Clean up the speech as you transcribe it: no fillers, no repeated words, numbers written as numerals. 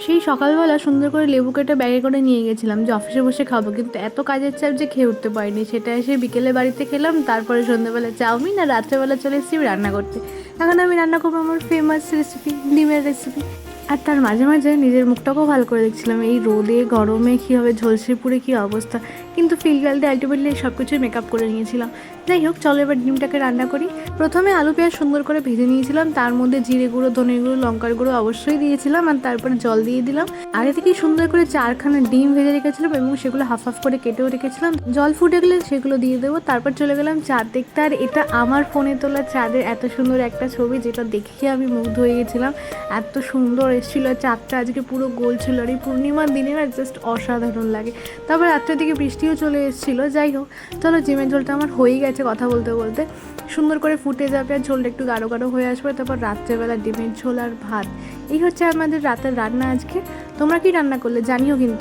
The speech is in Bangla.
সেই সকালবেলা সুন্দর করে লেবু কেটে ব্যাগে করে নিয়ে গেছিলাম যে অফিসে বসে খাবো, কিন্তু এত কাজের চাপ যে খেয়ে উঠতে পারিনি। সেটা এসে বিকেলে বাড়িতে খেলাম, তারপরে সন্ধ্যেবেলা চাউমিন, আর রাত্রেবেলা চলে এসেছি রান্না করতে। এখন আমি রান্না করবো আমার ফেমাস রেসিপি, ডিমের রেসিপি। আর তার মাঝে মাঝে নিজের মুখটাকেও ভালো করে দেখছিলাম, এই রোদে গরমে কীভাবে ঝলসে পুড়ে কী অবস্থা। কিন্তু ফিল গালতে আলটিমেটলি সব কিছুই মেকআপ করে নিয়েছিলাম। যাই হোক, চলো এবার ডিমটাকে রান্না করি। প্রথমে আলু পেঁয়াজ সুন্দর করে ভেজে নিয়েছিলাম, তার মধ্যে জিরে গুঁড়ো, ধনে গুঁড়ো, লঙ্কার গুঁড়ো অবশ্যই দিয়েছিলাম, আর তারপরে জল দিয়ে দিলাম। আগে থেকেই সুন্দর করে 4খানা ডিম ভেজে রেখেছিলাম এবং সেগুলো হাফ হাফ করে কেটেও রেখেছিলাম। জল ফুটে গেলে সেগুলো দিয়ে দেবো। তারপর চলে গেলাম চাঁদ দেখতে, আর এটা আমার ফোনে তোলা চাঁদের এত সুন্দর একটা ছবি, যেটা দেখে আমি মুগ্ধ হয়ে গেছিলাম। এত সুন্দর এসেছিল চাঁদটা, আজকে পুরো গোল ছিল, আর এই পূর্ণিমার দিনে না জাস্ট অসাধারণ লাগে। তারপর রাত্রের দিকে বৃষ্টিও চলে এসেছিলো। যাই হোক, চলো ডিমের ঝোলটা আমার হয়েই গেছে কথা বলতে বলতে। সুন্দর করে ফুটে যাবে আর ঝোলটা একটু গাঢ় গাঢ় হয়ে আসবে। তারপর রাত্রেবেলা ডিমের ঝোল আর ভাত, এই হচ্ছে আমাদের রাতের রান্না আজকে। তোমরা কি রান্না করলে জানিও কিন্তু।